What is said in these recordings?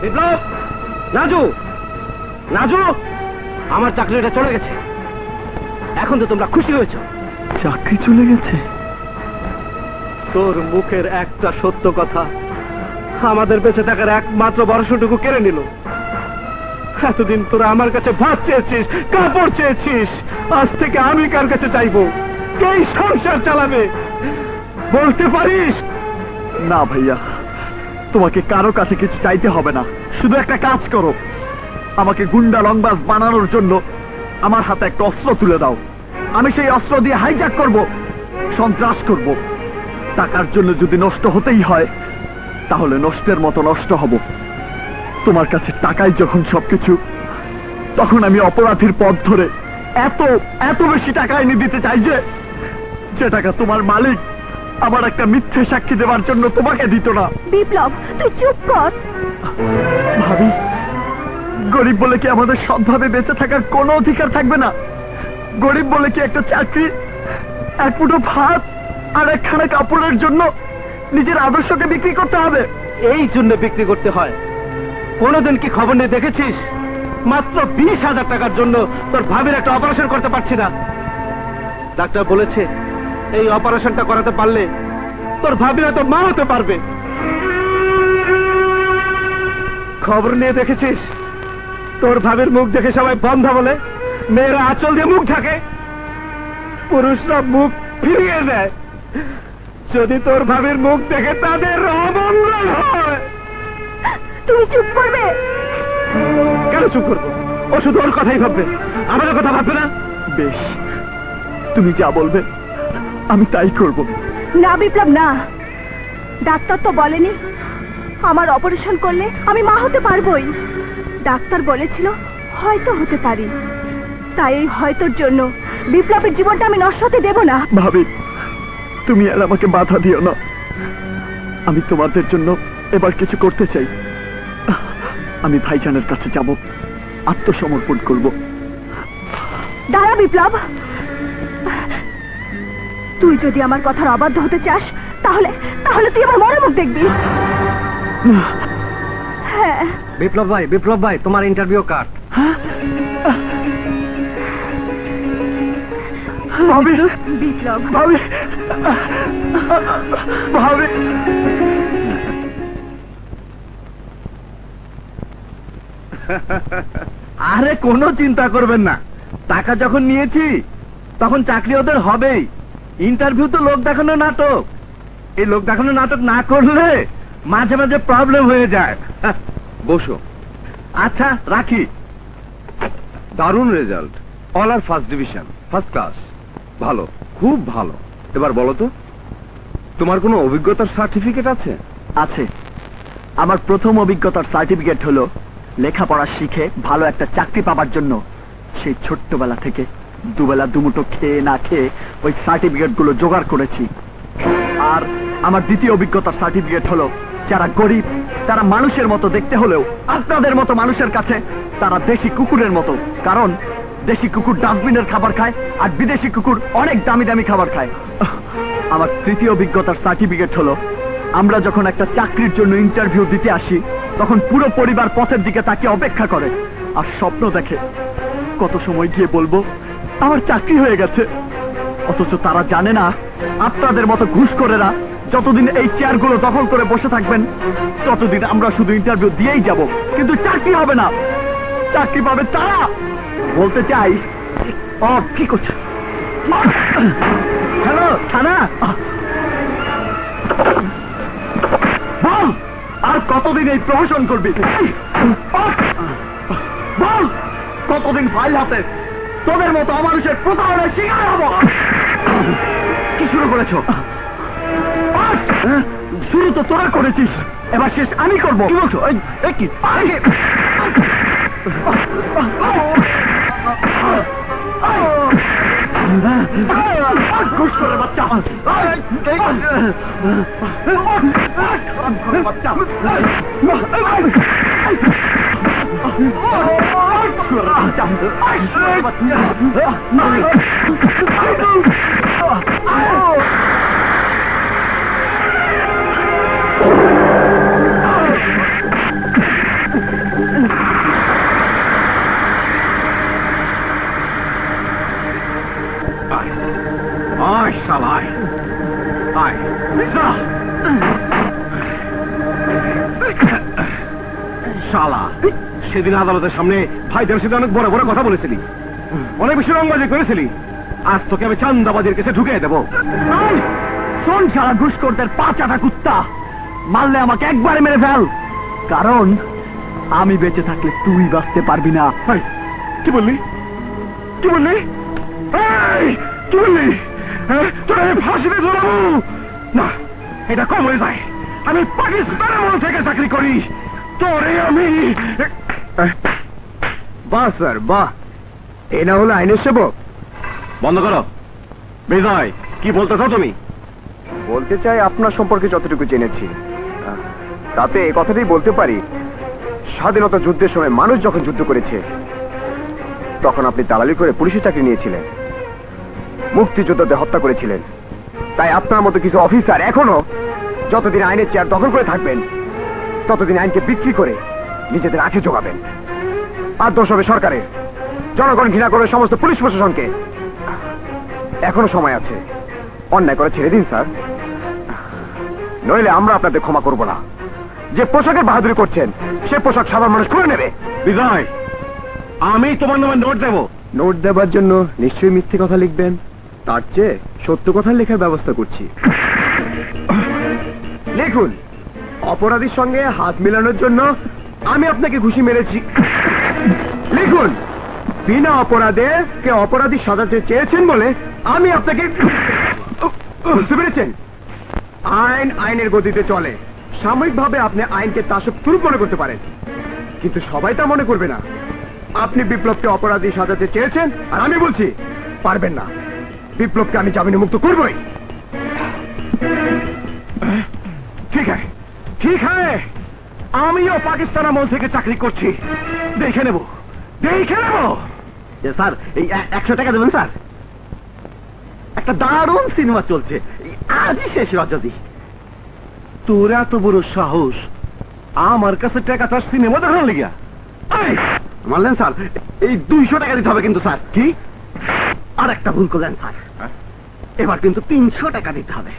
বিপ্লব, রাজু, রাজু, আমার চাকরিটা চলে গেছে। এখন তো তোমরা খুশি হয়েছ। চাকরি চলে গেছে? তোর মুখের একটা সত্য কথা আমাদের বেঁচে থাকার একমাত্র ভরসাটুকু কেড়ে নিল। এতদিন তোরা আমার কাছে ভাত চেয়েছিস, কাপড় চেয়েছিস, আজ থেকে আমি কার কাছে চাইবো? কে সংসার চালাবে বলতে পারিস? না ভাইয়া, তোমাকে কারো কাছে কিছু চাইতে হবে না। শুধু একটা কাজ করো, আমাকে গুন্ডা রংবাজ বানানোর জন্য আমার হাতে একটা অস্ত্র তুলে দাও। আমি সেই অস্ত্র দিয়ে হাইজ্যাক করব, সন্ত্রাস করব। টাকার জন্য যদি নষ্ট হতেই হয় তাহলে নষ্টের মতো নষ্ট হব। তোমার কাছে টাকাই যখন সবকিছু, তখন আমি অপরাধীর পথ ধরে এত এত বেশি টাকা এনে দিতে চাই যে টাকা তোমার মালিক আমার একটা মিথ্যে সাক্ষী দেওয়ার জন্য তোমাকে দিত না। বিপ্লব, তুই চুপ কর। ভাবি, গরিব বলে কি আমাদের সৎভাবে বেঁচে থাকার কোনো অধিকার থাকবে না? গরিব বলে কি একটা চাকরি, এক মুঠো ভাত আর একখানা কাপড়ের জন্য নিজের আদর্শকে বিক্রি করতে হবে? এই জন্য বিক্রি করতে হয়। কোনোদিন কি খবর নিয়ে দেখেছিস মাত্র 20,000 টাকার জন্য তোর ভাবির একটা অপারেশন করতে পারছি না? ডাক্তার বলেছে এই অপারেশনটা করাতে পারলে তোর ভাবিরা তো মা হতে পারবে। খবর নিয়ে দেখেছিস তোর ভাবির মুখ দেখে সবাই বন্ধ বলে, মেয়েরা আঁচল দিয়ে মুখ ঢাকে, পুরুষরা মুখ ফিরিয়ে দেয়। যদি তোর ভাবির মুখ দেখে তাদের অমঙ্গল হয়। তুমি চুপ করবে? কেন চুপ করবো? ও শুধু ওর কথাই ভাববে, আমাদের কথা ভাববে না। বেশ, তুমি যা বলবে আমি তাই করব। না বিপ্লব, না। ডাক্তার তো বলেনি আমার অপারেশন করলে আমি মা হতে পারবোই। ডাক্তার বলেছিল হয়তো হতে পারি। তাই এই হয়তোর জন্য বিপ্লবের জীবনটা আমি নষ্ট হতে দেব না। ভাবি, তুমি আর আমাকে বাধা দিও না। আমি তোমাদের জন্য এবার কিছু করতে চাই। আমি ভাইজানের কাছে যাব, আত্মসমর্পণ করব। দাঁড়া বিপ্লব, তুই যদি আমার কথার অবাধ্য হতে চাস তাহলে তাহলে তুই আমার মরে মুখ দেখবি। হ্যাঁ। বিপ্লব ভাই, তোমার ইন্টারভিউ কার্ড। ভাবি, বিপ্লব, ভাবি, ভাবি। আরে কোনো চিন্তা করবেন না, টাকা যখন নিয়েছি তখন চাকরি ওদের হবেই। ইন্টারভিউ তো লোক দেখানো নাটক, এই লোক দেখানো নাটক না করলে মাঝে মাঝে প্রবলেম হয়ে যায়। বসো। আচ্ছা রাখি। দারুণ রেজাল্ট, অল আর ফার্স্ট ডিভিশন, ফার্স্ট ক্লাস। ভালো, খুব ভালো। এবার বলো তো, তোমার কোনো অভিজ্ঞতার সার্টিফিকেট আছে? আছে। আমার প্রথম অভিজ্ঞতার সার্টিফিকেট হলো লেখাপড়া শিখে ভালো একটা চাকরি পাবার জন্য সেই ছোট্টবেলা থেকে দুবেলা দুমুঠো খেয়ে না খেয়ে ওই সার্টিফিকেট গুলো জোগাড় করেছি। আর আমার দ্বিতীয় অভিজ্ঞতার সার্টিফিকেট হলো যারা গরিব তারা মানুষের মতো দেখতে হলেও আপনাদের মতো মানুষের কাছে তারা দেশি কুকুরের মতো। কারণ দেশি কুকুর ডাস্টবিনের খাবার খায় আর বিদেশি কুকুর অনেক দামি দামি খাবার খায়। আমার তৃতীয় অভিজ্ঞতার সার্টিফিকেট হলো আমরা যখন একটা চাকরির জন্য ইন্টারভিউ দিতে আসি তখন পুরো পরিবার পথের দিকে তাকিয়ে অপেক্ষা করে আর স্বপ্ন দেখে কত সময় গিয়ে বলবো আমার চাকরি হয়ে গেছে। অথচ তারা জানে না আপনাদের মতো ঘুষখোরেরা যতদিন এই চেয়ারগুলো দখল করে বসে থাকবেন ততদিন আমরা শুধু ইন্টারভিউ দিয়েই যাব, কিন্তু চাকরি হবে না। চাকরি পাবে তারা। বলতে চাই, ও কি করছে? হ্যালো থানা, বল আর কতদিন এই প্রহসন করবি? বল কতদিন ফাইল হাতে তোদের মতো অমানুষের প্রতারণার শিকার হব? কি শুরু করেছ? শুরু তো তোরা করেছিস, এবার শেষ আমি করবো। কি বলছো? কি ঘুষ করে বাচ্চা, আয় শালায়, আয় যা। শালা, সেদিন আদালতের সামনে ভাইদের সাথে অনেক বড় বড় কথা বলেছিলি, অনেক বেশি রংবাজি করেছিলি। আজ তোকে আমি চান্দাবাজির কাছে ঢুকিয়ে দেবো। শোন শালা ঘুষখোরদের পাঁচাটা কুত্তা, মারলে আমাকে একবারে মেরে ফেল, কারণ আমি বেঁচে থাকলে তুই বাঁচতে পারবি না। এই, কি বললি? কি বললি? এই, কি বললি? হ্যাঁ, তোরা আমি ফাঁসিতে ঝোলাবো না, এটা কম হয়ে যায়। আমি পাকিস্তানের মন থেকে চাকরি করি, তোরে আমি। বাহ স্যার বাহ, এ না হলো আইনের সেবক। বন্ধ করো। বিজয়, কি বলতে চাও তুমি? বলতে চাই আপনার সম্পর্কে যতটুকু জেনেছি তাতে এই কথাটাই বলতে পারি, স্বাধীনতা যুদ্ধের সময় মানুষ যখন যুদ্ধ করেছে তখন আপনি দালালি করে পুলিশের চাকরি নিয়েছিলেন, মুক্তিযোদ্ধাদের হত্যা করেছিলেন। তাই আপনার মতো কিছু অফিসার এখনো যতদিন আইনের চেয়ার দখল করে থাকবেন ততদিন আইনকে বিক্রি করে নিজেদের আখে জোগাবেন। আর দোষ হবে সরকারের, জনগণ ঘৃণা করে সমস্ত পুলিশ প্রশাসনকে। এখনো সময় আছে, অন্যায় করে ছেড়ে দিন স্যার, নইলে আমরা আপনাদের ক্ষমা করব না। যে পোশাকের বাহাদুরি করছেন সে পোশাক সাধারণ মানুষ করে নেবে। বিজয়, আমি তোমার নামে নোট দেবো। নোট দেবার জন্য নিশ্চয়ই মিথ্যে কথা লিখবেন, তার চেয়ে সত্য কথা লেখার ব্যবস্থা করছি। লিখুন, অপরাধীর সঙ্গে হাত মেলানোর জন্য আমি আপনাকে ঘুষি মেরেছি। লিখুন, বিনা অপরাধে কে অপরাধী সাজাতে চেয়েছেন বলে আমি আপনাকে। বুঝতে পেরেছেন? আইন আইনের গতিতে চলে। সাময়িকভাবে আপনি আইনকে তাসক মনে করতে পারেন, কিন্তু সবাই তা মনে করবে না। আপনি বিপ্লবকে অপরাধী সাজাতে চেয়েছেন, আর আমি বলছি পারবেন না। বিপ্লবকে আমি জামিনে মুক্ত করবই। ঠিক আছে, ঠিক আছে, আমিও পাকিস্তান আমল থেকে চাকরি করছি, দেখে নেব, দেখে নেব। স্যার, এই 100 টাকা দেবেন স্যার? একটা দারুণ সিনেমা চলছে, আজই শেষ রজনী। তোর এত বড় সাহস আমার কাছে টাকা তার সিনেমা দেখার লিগা? মানলেন স্যার, এই 200 টাকা দিতে হবে কিন্তু স্যার। কি? আর একটা ভুল করলেন স্যার, এবার কিন্তু 300 টাকা দিতে হবে,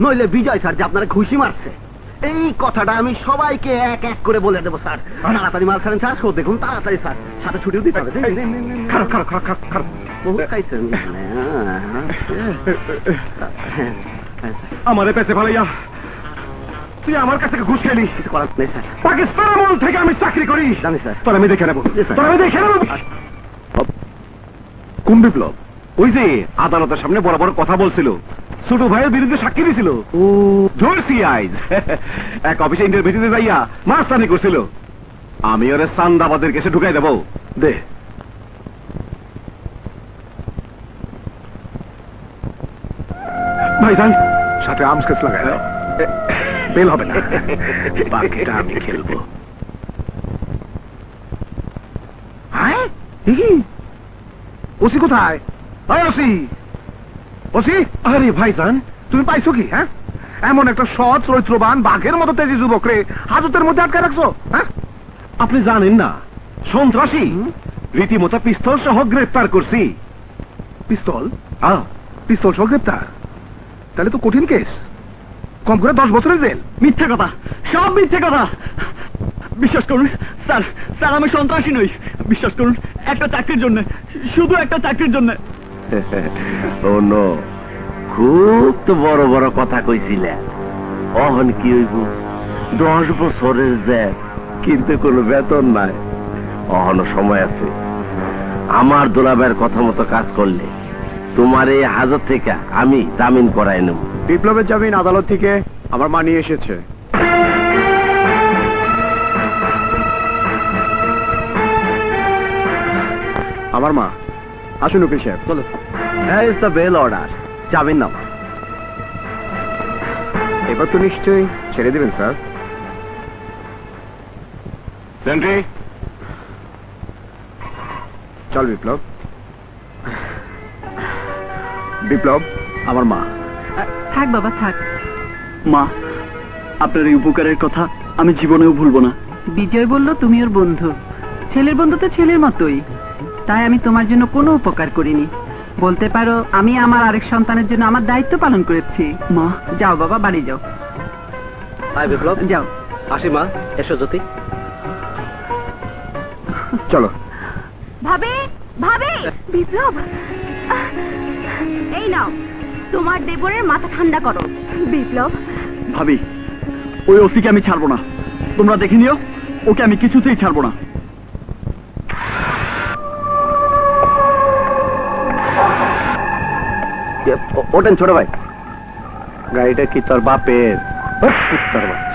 নইলে বিজয় স্যার যে আপনারা খুশি মারছে এই কথাটা আমি সবাইকে এক এক করে বলে দেবো স্যার। তাড়াতাড়ি মাল খাবেন স্যার, শো দেখুন তাড়াতাড়ি স্যার, সাথে ছুটিও দিতে হবে। খারাপ খারাপ খারাপ খারাপ খারাপ। বহুত খাইছেন আমারে পেছে ভালাইয়া তুই আমার কাছে ঘুষ খেলি। কিছু করার নেই স্যার, পাকিস্তান আমল থেকে আমি চাকরি করি। জানি স্যার। তোর আমি দেখে নেবো, জি, স্যার। তোর আমি দেখে নেবো। কোন বিপ্লব? ওই যে আদালতের সামনে বড় বড় কথা বলছিল, ছোট ভাইয়ের বিরুদ্ধে সাক্ষী দিছিল। ও ধরছি আইজ এক অফিসে ইন্টারভিউতে যাইয়া মাস্তানি করছিল। আমি ওরে চান্দাবাদের কেসে ঢুকাই দেবো। দে ভাইজান, সাথে আর্মস কেস লাগাই দাও, বেল হবে না, বাকিটা আমি খেলবো। হ্যাঁ, ওসি কোথায়? OC, OC. আরে ভাইজান, তুমি পাইছো কি? হ্যাঁ, এমন একটা সৎ চরিত্রবান বাঘের মতো তেজি যুবকরে হাজতের মধ্যে আটকে রাখছো। হ্যাঁ, আপনি জানেন না সন্ত্রাসী রীতিমতো পিস্তল সহ গ্রেফতার করছি। পিস্তল? পিস্তল সহ গ্রেফতার? তাহলে তো কঠিন কেস, কম করে 10 বছরের জেল। মিথ্যে কথা, সব মিথ্যে কথা। বিশ্বাস করুন স্যার, স্যার আমি সন্ত্রাসী নই। বিশ্বাস করুন, একটা চাকরির জন্য, শুধু একটা চাকরির জন্য। ও নো, খুব তো বড় বড় কথা কইছিলে, অহন কি হইব? 10 বছরের জেল, কিন্তু কোনো বেতন নাই। অহনো সময় আছে। আমার দুলাবের কথা মতো কাজ করলে তোমার এই হাজত থেকে আমি জামিন করাই নেব। বিপ্লবের জামিন আদালত থেকে আমার মা নিয়ে এসেছে। আমার মা। আসুন উকিল সাহেব, চলো। ইজ দ্য বেল অর্ডার, জামিন নামা। এবার তো নিশ্চয়ই ছেড়ে দেবেন স্যার। সেন্ট্রি, চল বিপ্লব। বিপ্লব, আমার মা। থাক বাবা থাক। মা, আপনার এই উপকারের কথা আমি জীবনেও ভুলবো না। বিজয় বলল তুমি ওর বন্ধু, ছেলের বন্ধু তো ছেলের মতোই, তাই আমি তোমার জন্য কোনো উপকার করিনি। বলতে পারো আমি আমার আরেক সন্তানের জন্য আমার দায়িত্ব পালন করেছি। মা, যাও বাবা, বাড়ি যাও। আয় বিপ্লব, যাও। আসি মা, এসো জ্যোতি। চলো। ভাবি, ভাবি, বিপ্লব, এই নাও তোমার দেবরের মাথা ঠান্ডা করো। বিপ্লব, ভাবি, ওই ওসিকে আমি ছাড়বো না। তোমরা দেখে নিও, ওকে আমি কিছুতেই ছাড়বো না। ওঠেন ছোট ভাই। গাড়িটা কি তোর বাপের? তোর বাপ।